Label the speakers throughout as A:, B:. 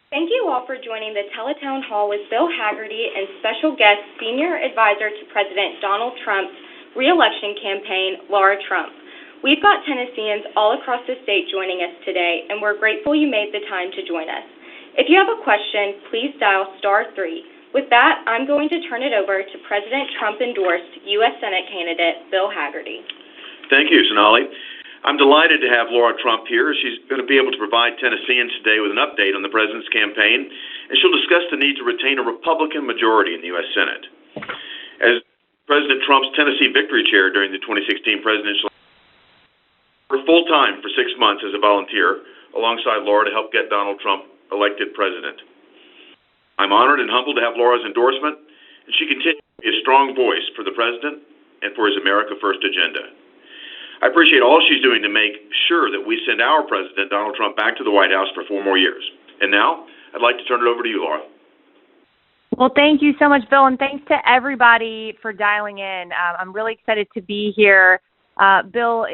A: Thank you all for joining the Tele-Townhall with Bill Hagerty and special guest Senior Advisor to President Donald Trump's re-election campaign, Lara Trump. We've got Tennesseans all across the state joining us today, and we're grateful you made the time to join us. If you have a question, please dial *3. With that, I'm going to turn it over to President Trump-endorsed U.S. Senate candidate Bill Hagerty.
B: Thank you, Sonali. I'm delighted to have Lara Trump here. She's going to be able to provide Tennesseans today with an update on the president's campaign, and she'll discuss the need to retain a Republican majority in the U.S. Senate. As President Trump's Tennessee Victory Chair during the 2016 presidential election, worked full-time for 6 months as a volunteer alongside Lara to help get Donald Trump elected president. I'm honored and humbled to have Lara's endorsement, and she continues to be a strong voice for the president and for his America First agenda. I appreciate all she's doing to make sure that we send our president, Donald Trump, back to the White House for 4 more years. And now, I'd like to turn it over to you, Lara.
C: Well, thank you so much, Bill, and thanks to everybody for dialing in. I'm really excited to be here. Bill,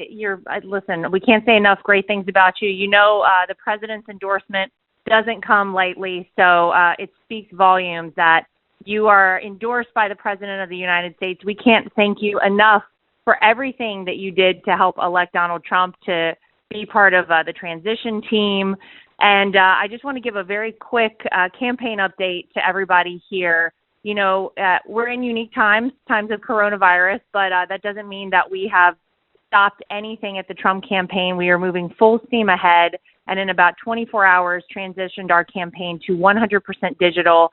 C: listen, we can't say enough great things about you. You know, the president's endorsement doesn't come lightly, so it speaks volumes that you are endorsed by the President of the United States. We can't thank you enough for everything that you did to help elect Donald Trump to be part of the transition team. And I just want to give a very quick campaign update to everybody here. You know, we're in unique times of coronavirus, but that doesn't mean that we have stopped anything at the Trump campaign. We are moving full steam ahead, and in about 24 hours transitioned our campaign to 100% digital.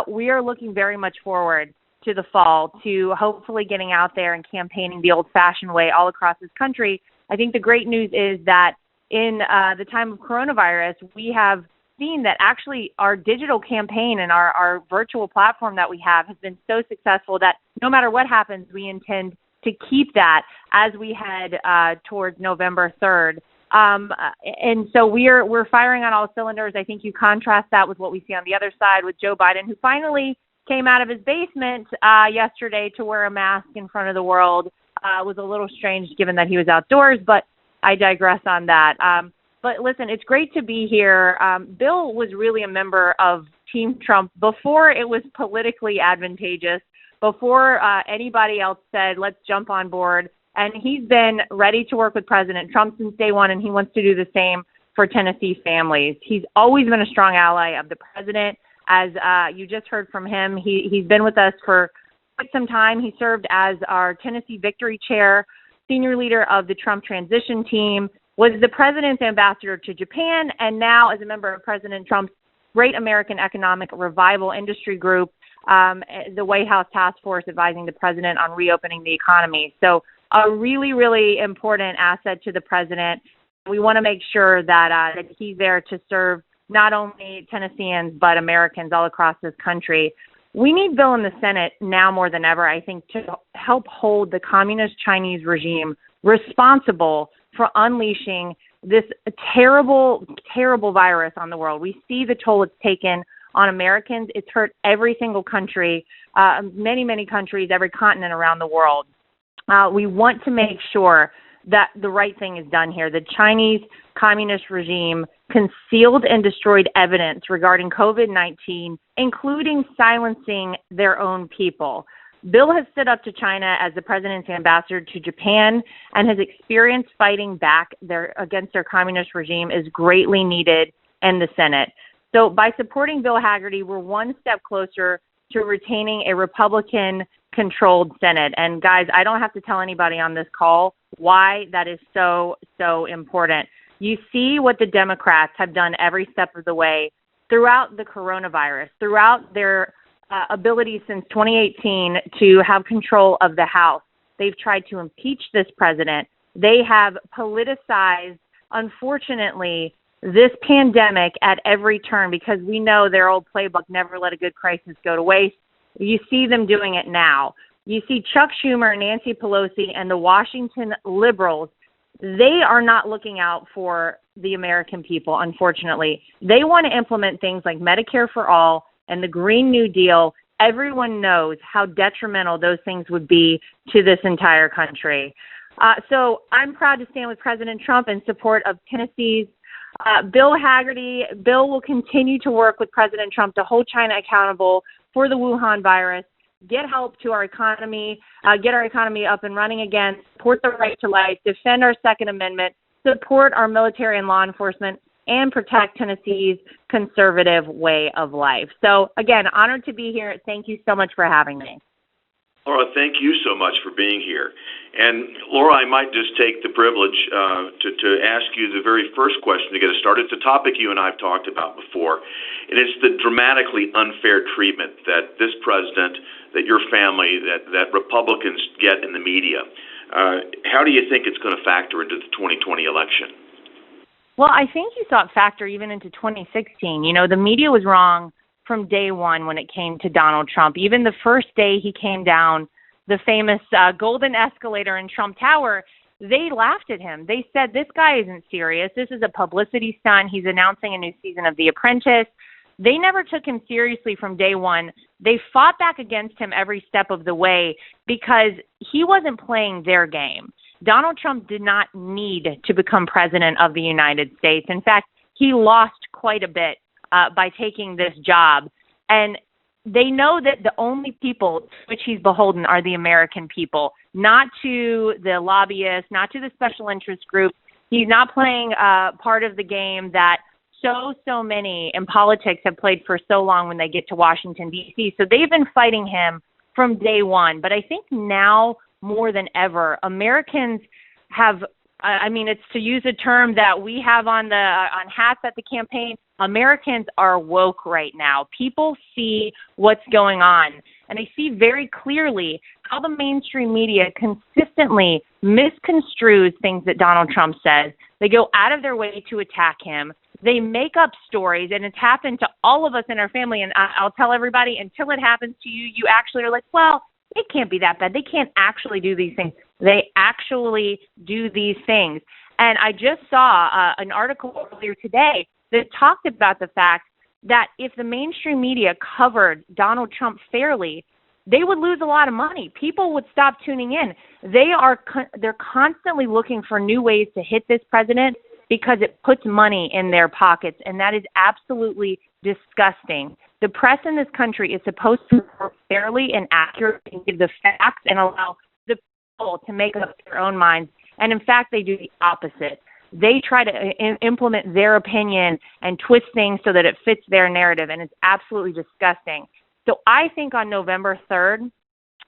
C: We are looking very much forward to the fall, to hopefully getting out there and campaigning the old-fashioned way all across this country. I think the great news is that in the time of coronavirus, we have seen that actually our digital campaign and our virtual platform that we have has been so successful that no matter what happens, we intend to keep that as we head towards November 3rd. And so we're firing on all cylinders. I think you contrast that with what we see on the other side with Joe Biden, who finally came out of his basement yesterday to wear a mask in front of the world. Was a little strange given that he was outdoors, but I digress on that. But listen, it's great to be here. Bill was really a member of Team Trump before it was politically advantageous, before anybody else said, let's jump on board. And he's been ready to work with President Trump since day one, and he wants to do the same for Tennessee families. He's always been a strong ally of the president. As you just heard from him, he's been with us for quite some time. He served as our Tennessee Victory Chair, senior leader of the Trump transition team, was the president's ambassador to Japan, and now as a member of President Trump's Great American Economic Revival Industry Group, the White House Task Force advising the president on reopening the economy. So a really, really important asset to the president. We want to make sure that he's there to serve not only Tennesseans, but Americans all across this country. We need Bill in the Senate now more than ever, I think, to help hold the communist Chinese regime responsible for unleashing this terrible, terrible virus on the world. We see the toll it's taken on Americans. It's hurt every single country, many, many countries, every continent around the world. We want to make sure that the right thing is done here. The Chinese communist regime concealed and destroyed evidence regarding COVID-19, including silencing their own people. Bill has stood up to China as the president's ambassador to Japan, and his experience fighting back against their communist regime is greatly needed in the Senate. So by supporting Bill Hagerty, we're one step closer to retaining a Republican-controlled Senate. And guys, I don't have to tell anybody on this call why that is so, so important. You see what the Democrats have done every step of the way throughout the coronavirus, throughout their ability since 2018 to have control of the House. They've tried to impeach this president. They have politicized, unfortunately, this pandemic at every turn because we know their old playbook, never let a good crisis go to waste. You see them doing it now. You see Chuck Schumer, Nancy Pelosi, and the Washington liberals. They are not looking out for the American people, unfortunately. They want to implement things like Medicare for all and the Green New Deal. Everyone knows how detrimental those things would be to this entire country. So I'm proud to stand with President Trump in support of Tennessee's Bill Hagerty, Bill will continue to work with President Trump to hold China accountable for the Wuhan virus, get help to our economy, get our economy up and running again, support the right to life, defend our Second Amendment, support our military and law enforcement, and protect Tennessee's conservative way of life. So, again, honored to be here. Thank you so much for having me.
B: Laura, thank you so much for being here. And Laura, I might just take the privilege to ask you the very first question to get us started. It's a topic you and I have talked about before, and it's the dramatically unfair treatment that this president, that your family, that Republicans get in the media. How do you think it's going to factor into the 2020 election?
C: Well, I think you saw it factor even into 2016. You know, the media was wrong from day one when it came to Donald Trump. Even the first day he came down the famous golden escalator in Trump Tower, they laughed at him. They said, this guy isn't serious. This is a publicity stunt. He's announcing a new season of The Apprentice. They never took him seriously from day one. They fought back against him every step of the way because he wasn't playing their game. Donald Trump did not need to become president of the United States. In fact, he lost quite a bit by taking this job. And they know that the only people to which he's beholden are the American people, not to the lobbyists, not to the special interest groups. He's not playing part of the game that so many in politics have played for so long when they get to Washington, D.C. So they've been fighting him from day one. But I think now more than ever, Americans have, it's to use a term that we have on hats at the campaign, Americans are woke right now. People see what's going on, and they see very clearly how the mainstream media consistently misconstrues things that Donald Trump says. They go out of their way to attack him. They make up stories, and it's happened to all of us in our family, and I'll tell everybody, until it happens to you, you actually are like, well, it can't be that bad. They can't actually do these things. They actually do these things. And I just saw an article earlier today that talked about the fact that if the mainstream media covered Donald Trump fairly, they would lose a lot of money. People would stop tuning in. They're constantly looking for new ways to hit this president because it puts money in their pockets, and that is absolutely disgusting. The press in this country is supposed to report fairly and accurately and give the facts and allow the people to make up their own minds. And in fact, they do the opposite. They try to implement their opinion and twist things so that it fits their narrative, and it's absolutely disgusting. So I think on November 3rd,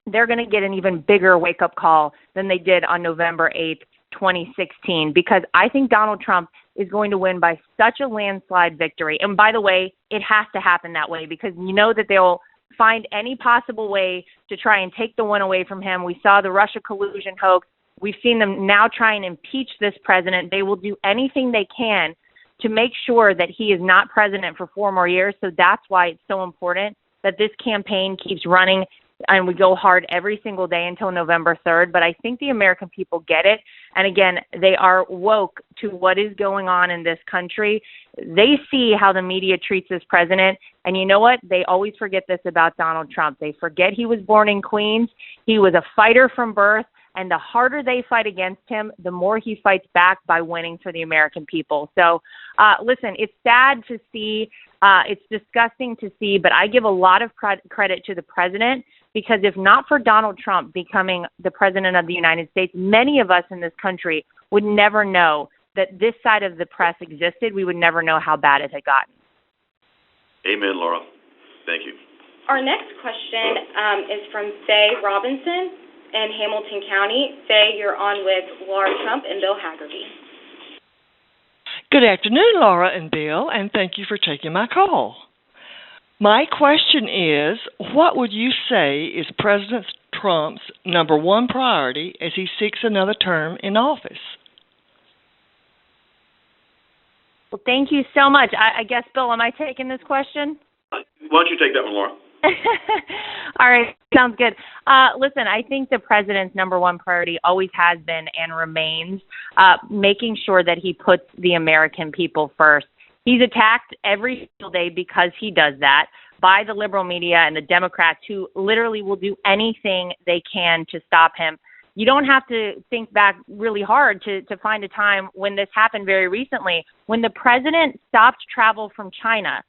C: they're going to get an even bigger wake-up call than they did on November 8th, 2016, because I think Donald Trump is going to win by such a landslide victory. And by the way, it has to happen that way because you know that they'll find any possible way to try and take the one away from him. We saw the Russia collusion hoax. We've seen them now try and impeach this president. They will do anything they can to make sure that he is not president for 4 more years. So that's why it's so important that this campaign keeps running and we go hard every single day until November 3rd. But I think the American people get it. And again, they are woke to what is going on in this country. They see how the media treats this president. And you know what? They always forget this about Donald Trump. They forget he was born in Queens. He was a fighter from birth. And the harder they fight against him, the more he fights back by winning for the American people. So, listen, it's sad to see. It's disgusting to see. But I give a lot of credit to the president because if not for Donald Trump becoming the president of the United States, many of us in this country would never know that this side of the press existed. We would never know how bad it had gotten.
B: Amen, Laura. Thank you.
A: Our next question is from Faye Robinson in Hamilton County. Faye, you're on with Lara Trump and Bill Hagerty.
D: Good afternoon, Laura and Bill, and thank you for taking my call. My question is, what would you say is President Trump's number one priority as he seeks another term in office?
C: Well, thank you so much. I guess, Bill, am I taking this question?
B: Why don't you take that one, Laura?
C: All right, sounds good. Listen, I think the president's number one priority always has been and remains making sure that he puts the American people first. He's attacked every single day because he does that by the liberal media and the Democrats who literally will do anything they can to stop him. you don't have to think back really hard to find a time when this happened very recently, when the president stopped travel from China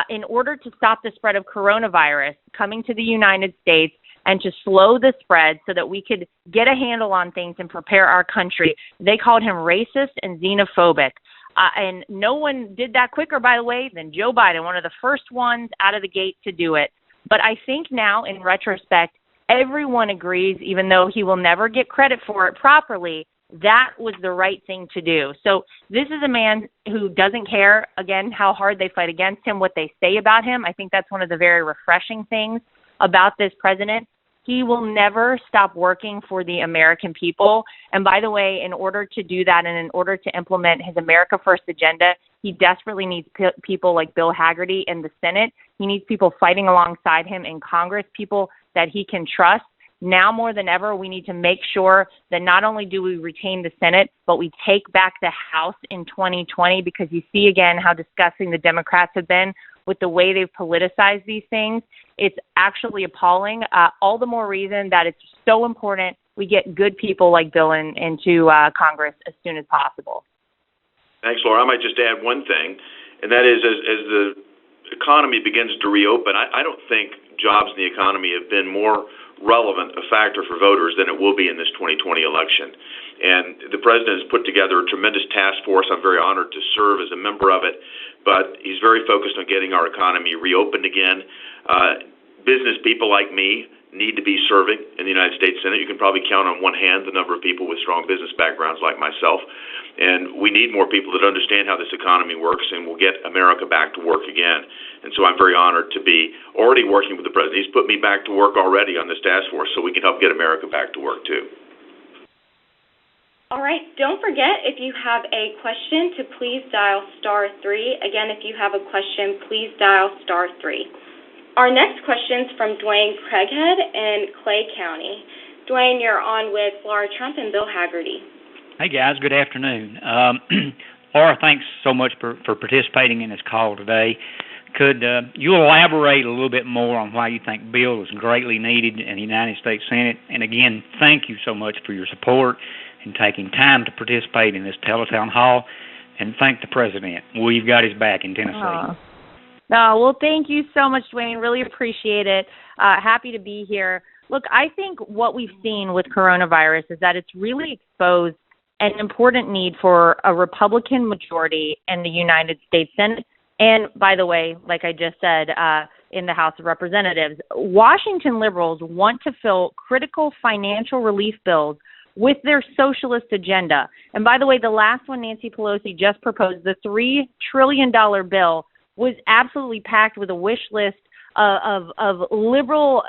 C: in order to stop the spread of coronavirus coming to the United States and to slow the spread so that we could get a handle on things and prepare our country. They called him racist and xenophobic. And no one did that quicker, by the way, than Joe Biden, one of the first ones out of the gate to do it. But I think now, in retrospect, everyone agrees, even though he will never get credit for it properly, that was the right thing to do. So this is a man who doesn't care, again, how hard they fight against him, what they say about him. I think that's one of the very refreshing things about this president. He will never stop working for the American people. And by the way, in order to do that and in order to implement his America First agenda, he desperately needs people like Bill Hagerty in the Senate. He needs people fighting alongside him in Congress, people that he can trust. Now more than ever, we need to make sure that not only do we retain the Senate, but we take back the House in 2020, because you see again how disgusting the Democrats have been with the way they've politicized these things. It's actually appalling. All the more reason that it's so important we get good people like Bill into Congress as soon as possible.
B: Thanks, Laura. I might just add one thing, and that is as the economy begins to reopen, I don't think jobs in the economy have been more relevant a factor for voters than it will be in this 2020 election. And the president has put together a tremendous task force. I'm very honored to serve as a member of it, but he's very focused on getting our economy reopened again. Business people like me need to be serving in the United States Senate. You can probably count on one hand the number of people with strong business backgrounds like myself. And we need more people that understand how this economy works and will get America back to work again. And so I'm very honored to be already working with the president. He's put me back to work already on this task force so we can help get America back to work too.
A: All right, don't forget, if you have a question, to please dial *3. Again, if you have a question, please dial *3. Our next question is from Dwayne Craighead in Clay County. Dwayne, you're on with Lara Trump and Bill Hagerty.
E: Hey, guys. Good afternoon. Lara, thanks so much for participating in this call today. Could you elaborate a little bit more on why you think Bill is greatly needed in the United States Senate? And again, thank you so much for your support and taking time to participate in this Tele-Townhall. And thank the president. We've got his back in Tennessee.
C: Oh, well, thank you so much, Dwayne. Really appreciate it. Happy to be here. Look, I think what we've seen with coronavirus is that it's really exposed an important need for a Republican majority in the United States Senate. And by the way, like I just said, in the House of Representatives, Washington liberals want to fill critical financial relief bills with their socialist agenda. And by the way, the last one Nancy Pelosi just proposed, the $3 trillion bill, was absolutely packed with a wish list of liberal,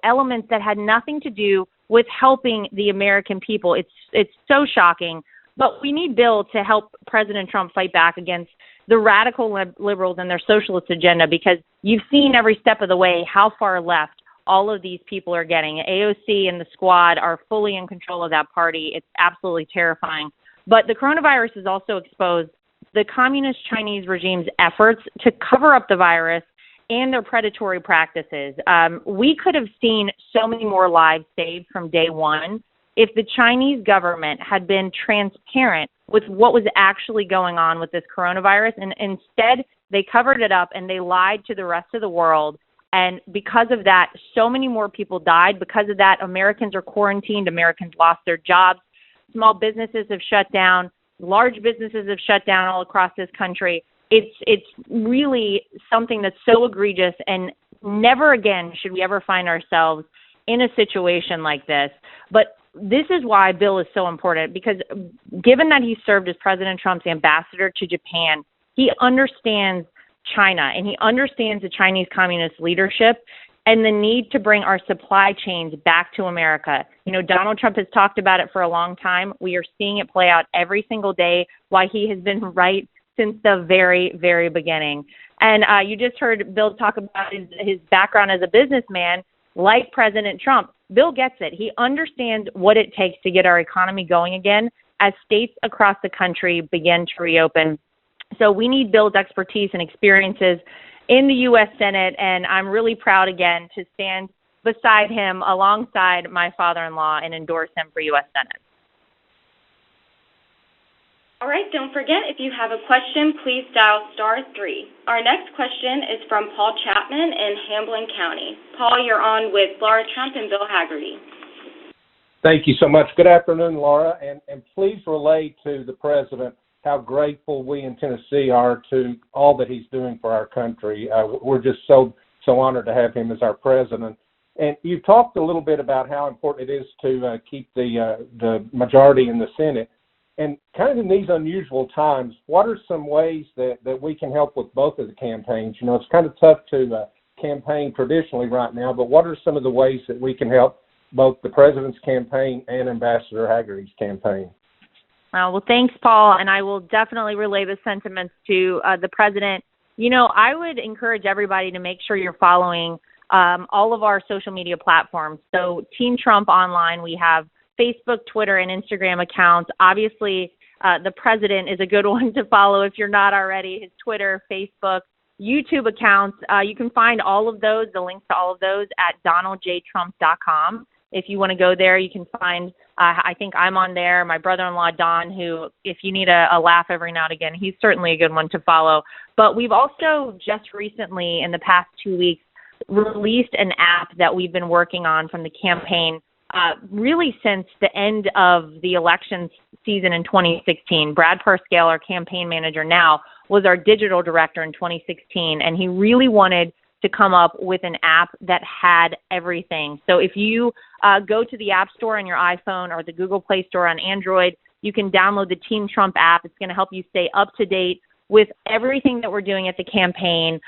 C: elements that had nothing to do with helping the American people. It's so shocking. But we need Bill to help President Trump fight back against the radical liberals and their socialist agenda, because you've seen every step of the way how far left all of these people are getting. AOC and the squad are fully in control of that party. It's absolutely terrifying. But the coronavirus has also exposed the communist Chinese regime's efforts to cover up the virus and their predatory practices. We could have seen so many more lives saved from day one if the Chinese government had been transparent with what was actually going on with this coronavirus. And instead, they covered it up and they lied to the rest of the world. And because of that, so many more people died. Because of that, Americans are quarantined. Americans lost their jobs. Small businesses have shut down. Large businesses have shut down all across this country. It's really something that's so egregious, and never again should we ever find ourselves in a situation like this. But this is why Bill is so important, because given that he served as President Trump's ambassador to Japan, he understands China and he understands the Chinese communist leadership and the need to bring our supply chains back to America. Donald Trump has talked about it for a long time. We are seeing it play out every single day, why he has been right since the very, very beginning. And you just heard Bill talk about his background as a businessman. Like President Trump, Bill gets it. He understands what it takes to get our economy going again as states across the country begin to reopen. So we need Bill's expertise and experiences in the U.S. Senate, and I'm really proud again to stand beside him alongside my father-in-law and endorse him for U.S. Senate.
A: All right, don't forget, if you have a question, please dial *3. Our next question is from Paul Chapman in Hamblin County. Paul, you're on with Lara Trump and Bill Hagerty.
F: Thank you so much. Good afternoon, Lara, and please relay to the President how grateful we in Tennessee are to all that he's doing for our country. We're just so honored to have him as our President. And you talked a little bit about how important it is to keep the majority in the Senate. And kind of in these unusual times, what are some ways that we can help with both of the campaigns? You know, it's kind of tough to campaign traditionally right now, but what are some of the ways that we can help both the President's campaign and Ambassador Hagerty's campaign?
C: Well, thanks, Paul, and I will definitely relay the sentiments to the President. You know, I would encourage everybody to make sure you're following all of our social media platforms. So Team Trump Online, we have Facebook, Twitter, and Instagram accounts. Obviously, the President is a good one to follow if you're not already. His Twitter, Facebook, YouTube accounts. You can find all of those, the links to all of those at donaldjtrump.com. If you want to go there, you can find, I think I'm on there, my brother-in-law, Don, who, if you need a laugh every now and again, he's certainly a good one to follow. But we've also just recently, in the past 2 weeks, released an app that we've been working on from the campaign really since the end of the election season in 2016. Brad Perscale, our campaign manager now, was our digital director in 2016, and he really wanted to come up with an app that had everything. So if you go to the App Store on your iPhone or the Google Play Store on Android, you can download the Team Trump app. It's going to help you stay up to date with everything that we're doing at the campaign,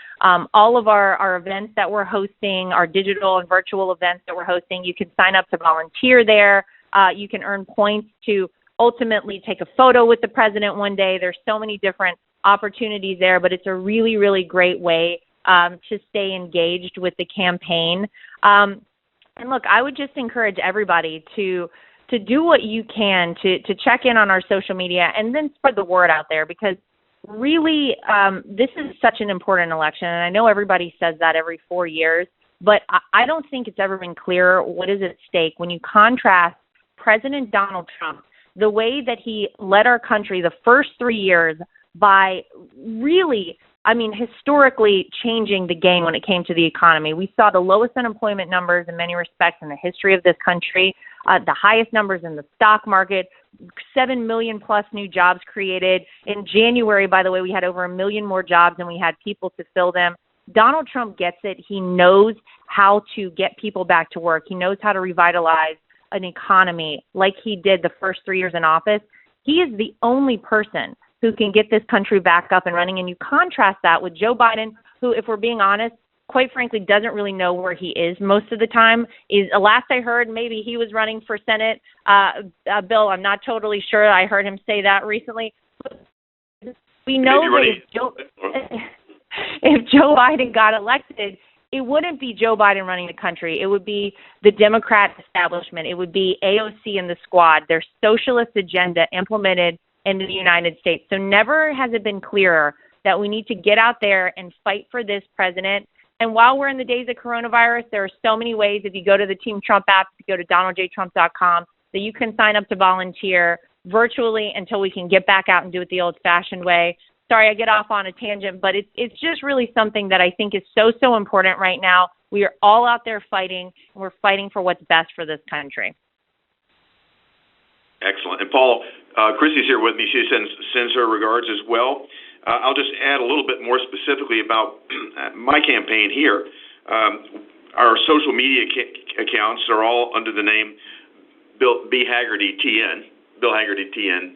C: all of our events that we're hosting, our digital and virtual events that we're hosting. You can sign up to volunteer there. You can earn points to ultimately take a photo with the President one day. There's so many different opportunities there, but it's a really, really great way to stay engaged with the campaign. And look, I would just encourage everybody to do what you can to check in on our social media and then spread the word out there, because really, this is such an important election, and I know everybody says that every 4 years, but I don't think it's ever been clearer what is at stake when you contrast President Donald Trump, the way that he led our country the first 3 years by really, historically changing the game when it came to the economy. We saw the lowest unemployment numbers in many respects in the history of this country, the highest numbers in the stock market, 7 million plus new jobs created. In January, by the way, we had over 1 million more jobs than we had people to fill them. Donald Trump gets it. He knows how to get people back to work. He knows how to revitalize an economy like he did the first 3 years in office. He is the only person who can get this country back up and running. And you contrast that with Joe Biden, who, if we're being honest, quite frankly, doesn't really know where he is most of the time. Last I heard, maybe he was running for Senate. Bill, I'm not totally sure. I heard him say that recently. We know that if Joe Biden got elected, it wouldn't be Joe Biden running the country. It would be the Democrat establishment. It would be AOC and the squad, their socialist agenda implemented in the United States. So never has it been clearer that we need to get out there and fight for this president. And while we're in the days of coronavirus, there are so many ways. If you go to the Team Trump app, if you go to donaldjtrump.com, that you can sign up to volunteer virtually until we can get back out and do it the old-fashioned way. Sorry, I get off on a tangent, but it's just really something that I think is so important right now. We are all out there fighting, and we're fighting for what's best for this country.
B: Excellent. And Paul, Christy's here with me. She sends her regards as well. I'll just add a little bit more specifically about my campaign here. Our social media accounts are all under the name Bill Hagerty TN, Bill Hagerty TN,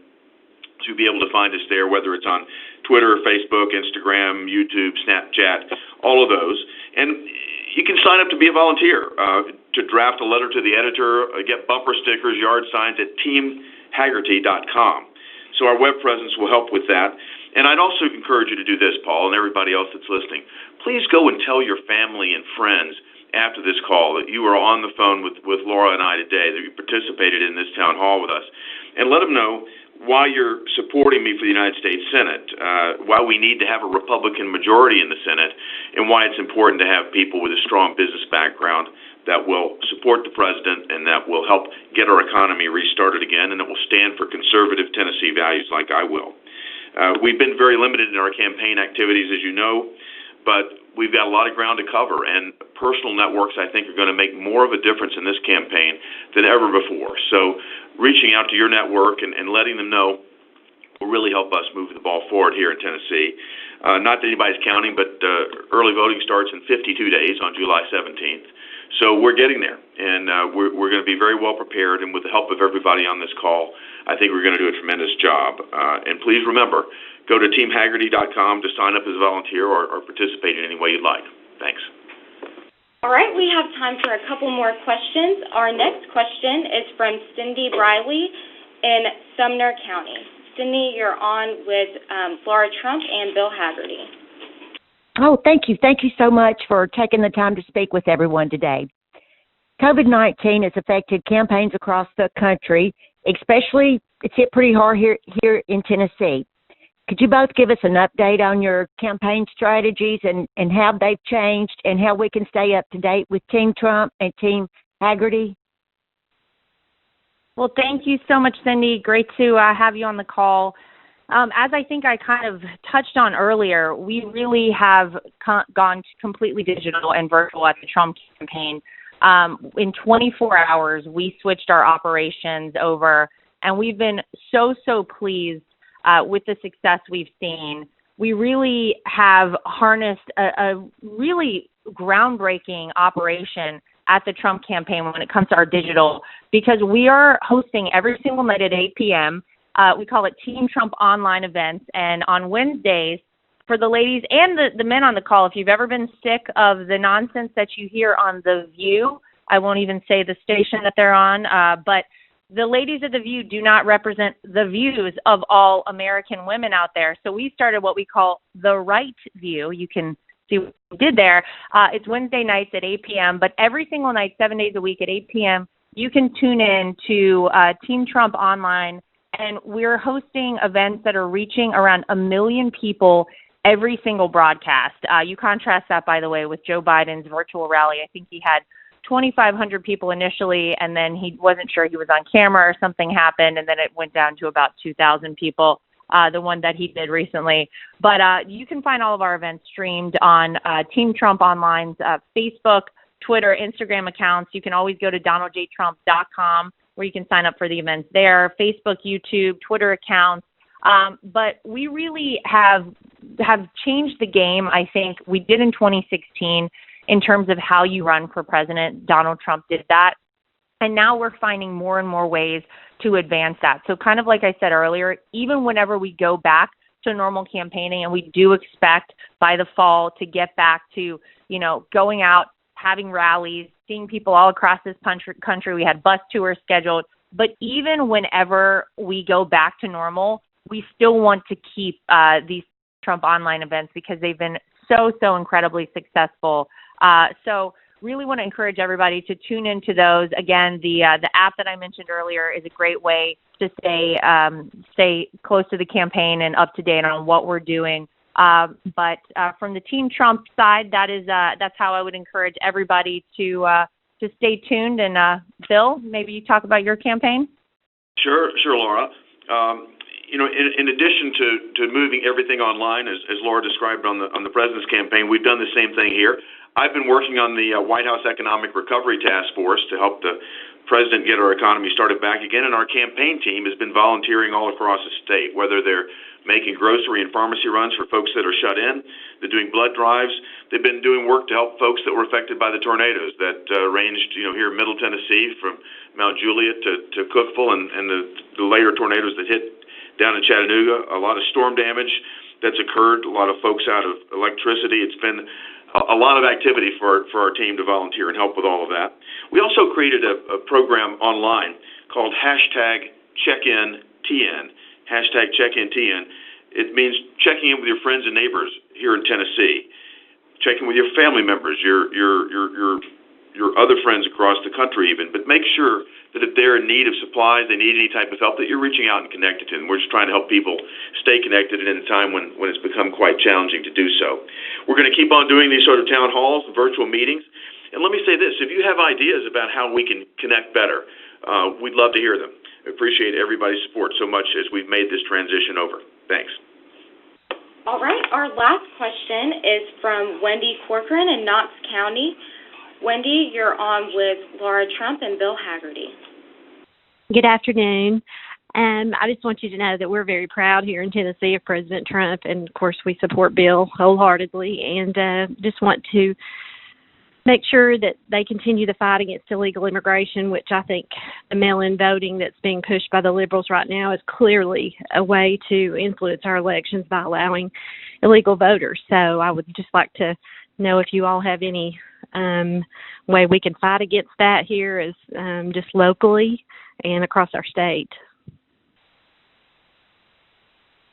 B: to be able to find us there, whether it's on Twitter, Facebook, Instagram, YouTube, Snapchat, all of those. And you can sign up to be a volunteer, to draft a letter to the editor, get bumper stickers, yard signs at teamhagerty.com. So our web presence will help with that. And I'd also encourage you to do this, Paul, and everybody else that's listening. Please go and tell your family and friends after this call that you were on the phone with Lara and I today, that you participated in this town hall with us, and let them know why you're supporting me for the United States Senate, why we need to have a Republican majority in the Senate, and why it's important to have people with a strong business background that will support the president and that will help get our economy restarted again, and that will stand for conservative Tennessee values like I will. We've been very limited in our campaign activities, as you know, but we've got a lot of ground to cover, and personal networks, I think, are going to make more of a difference in this campaign than ever before. So reaching out to your network and letting them know will really help us move the ball forward here in Tennessee. Not that anybody's counting, but early voting starts in 52 days on July 17th. So we're getting there, and we're going to be very well prepared, and with the help of everybody on this call, I think we're going to do a tremendous job. And please remember, go to teamhagerty.com to sign up as a volunteer or participate in any way you'd like. Thanks.
A: All right, we have time for a couple more questions. Our next question is from Cindy Briley in Sumner County. Cindy, you're on with Lara Trump and Bill Hagerty.
G: Oh, thank you. Thank you so much for taking the time to speak with everyone today. COVID-19 has affected campaigns across the country, especially it's hit pretty hard here in Tennessee. Could you both give us an update on your campaign strategies and how they've changed and how we can stay up to date with Team Trump and Team Hagerty?
C: Well, thank you so much, Cindy. Great to have you on the call. As I think I kind of touched on earlier, we really have gone completely digital and virtual at the Trump campaign. In 24 hours, we switched our operations over, and we've been so pleased with the success we've seen. We really have harnessed a really groundbreaking operation at the Trump campaign when it comes to our digital, because we are hosting every single night at 8 p.m. We call it Team Trump Online events, and on Wednesdays, for the ladies and the men on the call, if you've ever been sick of the nonsense that you hear on The View, I won't even say the station that they're on, but the ladies of The View do not represent the views of all American women out there. So we started what we call The Right View. You can see what we did there. It's Wednesday nights at 8 p.m., but every single night, 7 days a week at 8 p.m., you can tune in to Team Trump Online, and we're hosting events that are reaching around 1 million people every single broadcast. You contrast that, by the way, with Joe Biden's virtual rally. I think he had 2,500 people initially, and then he wasn't sure he was on camera or something happened, and then it went down to about 2,000 people, the one that he did recently. But you can find all of our events streamed on Team Trump Online's Facebook, Twitter, Instagram accounts. You can always go to donaldjtrump.com where you can sign up for the events there, Facebook, YouTube, Twitter accounts. But we really have changed the game, I think. We did in 2016 in terms of how you run for president. Donald Trump did that. And now we're finding more and more ways to advance that. So kind of like I said earlier, even whenever we go back to normal campaigning, and we do expect by the fall to get back to, going out, having rallies, seeing people all across this country. We had bus tours scheduled. But even whenever we go back to normal, we still want to keep these Trump online events because they've been so incredibly successful. So really want to encourage everybody to tune into those. Again, the app that I mentioned earlier is a great way to stay close to the campaign and up to date on what we're doing. But from the Team Trump side, that's how I would encourage everybody to stay tuned. And Bill, maybe you talk about your campaign.
B: Sure, Laura. In addition to moving everything online, as Laura described on the president's campaign, we've done the same thing here. I've been working on the White House Economic Recovery Task Force to help the president get our economy started back again, and our campaign team has been volunteering all across the state, whether they're making grocery and pharmacy runs for folks that are shut in, they're doing blood drives, they've been doing work to help folks that were affected by the tornadoes that ranged, here in Middle Tennessee from Mount Juliet to Cookeville, and the later tornadoes that hit down in Chattanooga. A lot of storm damage that's occurred, a lot of folks out of electricity. It's been a lot of activity for our team to volunteer and help with all of that. We also created a program online called #CheckInTN. #CheckInTN. It means checking in with your friends and neighbors here in Tennessee, checking with your family members, your other friends across the country even, but make sure that if they're in need of supplies, they need any type of help, that you're reaching out and connected to them. We're just trying to help people stay connected in a time when it's become quite challenging to do so. We're going to keep on doing these sort of town halls, virtual meetings, And let me say this, if you have ideas about how we can connect better, we'd love to hear them. I appreciate everybody's support so much as we've made this transition over. Thanks.
A: All right, our last question is from Wendy Corcoran in Knox County. Wendy, you're on with Lara Trump and Bill Hagerty.
H: Good afternoon. I just want you to know that we're very proud here in Tennessee of President Trump, and of course we support Bill wholeheartedly, and just want to make sure that they continue the fight against illegal immigration, which I think the mail-in voting that's being pushed by the liberals right now is clearly a way to influence our elections by allowing illegal voters. So I would just like to know if you all have any way we can fight against that here as just locally and across our state.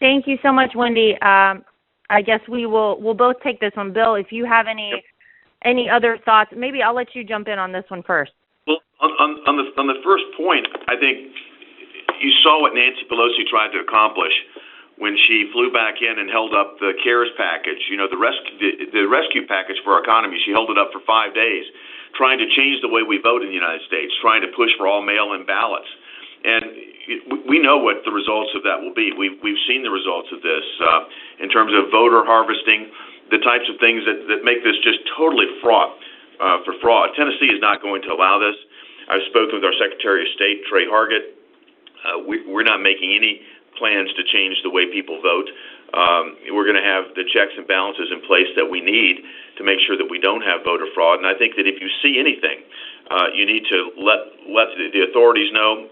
C: Thank you so much, Wendy. I guess we'll both take this one. Bill, if you have any other thoughts, maybe I'll let you jump in on this one first.
B: Well, on the first point, I think you saw what Nancy Pelosi tried to accomplish when she flew back in and held up the CARES package, the rescue package for our economy. She held it up for 5 days, trying to change the way we vote in the United States, trying to push for all mail-in ballots. And we know what the results of that will be. We've seen the results of this in terms of voter harvesting, the types of things that make this just totally fraught for fraud. Tennessee is not going to allow this. I've spoken with our Secretary of State, Trey Hargett. We're not making any plans to change the way people vote. We're going to have the checks and balances in place that we need to make sure that we don't have voter fraud. And I think that if you see anything, you need to let the authorities know.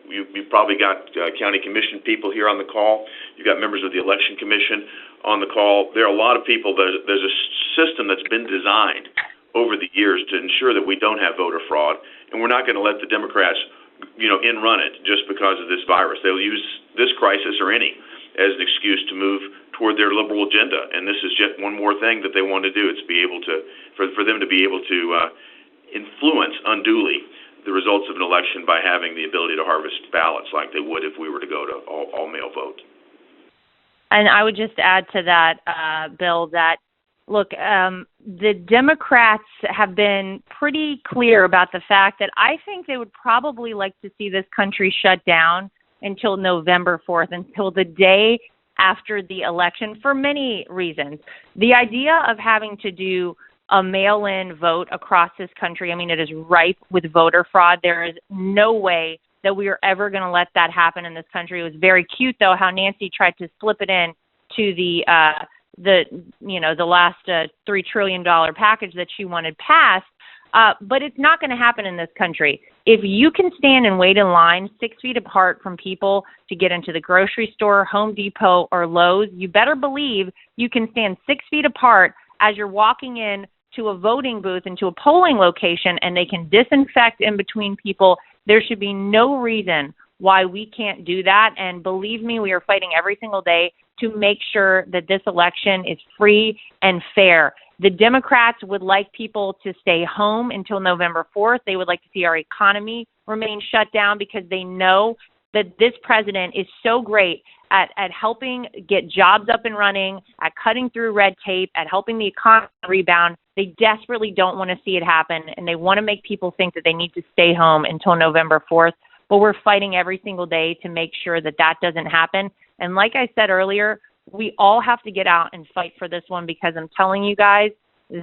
B: You've probably got county commission people here on the call. You've got members of the election commission on the call. There are a lot of people. There's a system that's been designed over the years to ensure that we don't have voter fraud, and we're not going to let the Democrats, run it just because of this virus. They'll use this crisis or any as an excuse to move toward their liberal agenda, and this is just one more thing that they want to do. It's be able to, for them to be able to influence unduly the results of an election by having the ability to harvest ballots like they would if we were to go to all mail vote.
C: And I would just add to that, Bill, that, look, the Democrats have been pretty clear about the fact that I think they would probably like to see this country shut down until November 4th, until the day after the election, for many reasons. The idea of having to do a mail-in vote across this country, I mean, it is ripe with voter fraud. There is no way that we are ever going to let that happen in this country. It was very cute, though, how Nancy tried to slip it in to the last $3 trillion package that she wanted passed. But it's not going to happen in this country. If you can stand and wait in line 6 feet apart from people to get into the grocery store, Home Depot, or Lowe's, you better believe you can stand 6 feet apart as you're walking in to a voting booth and to a polling location, and they can disinfect in between people. There should be no reason why we can't do that. And believe me, we are fighting every single day to make sure that this election is free and fair. The Democrats would like people to stay home until November 4th. They would like to see our economy remain shut down because they know that this president is so great at helping get jobs up and running, at cutting through red tape, at helping the economy rebound. They desperately don't want to see it happen, and they want to make people think that they need to stay home until November 4th. But we're fighting every single day to make sure that that doesn't happen. And like I said earlier, we all have to get out and fight for this one, because I'm telling you guys,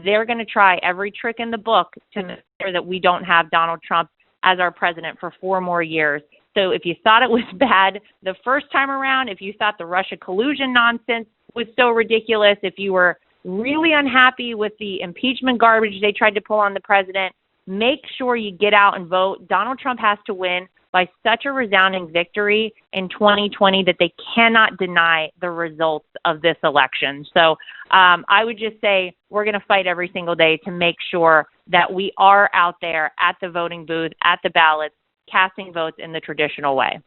C: they're going to try every trick in the book to make sure that we don't have Donald Trump as our president for 4 more years. So if you thought it was bad the first time around, if you thought the Russia collusion nonsense was so ridiculous, if you were really unhappy with the impeachment garbage they tried to pull on the president, make sure you get out and vote. Donald Trump has to win by such a resounding victory in 2020 that they cannot deny the results of this election. So I would just say we're going to fight every single day to make sure that we are out there at the voting booth, at the ballots, casting votes in the traditional way.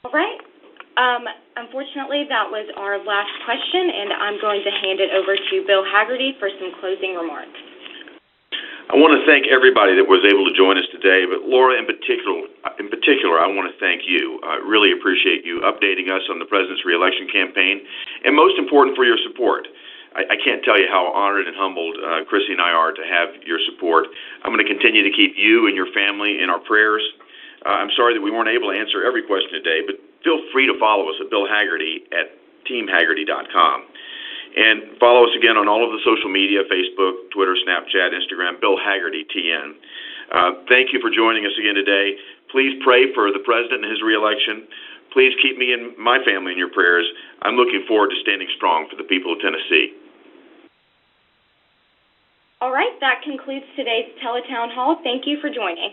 A: All right. Unfortunately, that was our last question, and I'm going to hand it over to Bill Hagerty for some closing remarks.
B: I want to thank everybody that was able to join us today, but Laura in particular, I want to thank you. I really appreciate you updating us on the president's reelection campaign, and most important, for your support. I can't tell you how honored and humbled Chrissy and I are to have your support. I'm going to continue to keep you and your family in our prayers. I'm sorry that we weren't able to answer every question today, but feel free to follow us at Bill Hagerty at teamhagerty.com. And follow us again on all of the social media, Facebook, Twitter, Snapchat, Instagram, Bill Hagerty, TN. Thank you for joining us again today. Please pray for the president and his reelection. Please keep me and my family in your prayers. I'm looking forward to standing strong for the people of Tennessee.
A: All right, that concludes today's Tele-Townhall. Thank you for joining.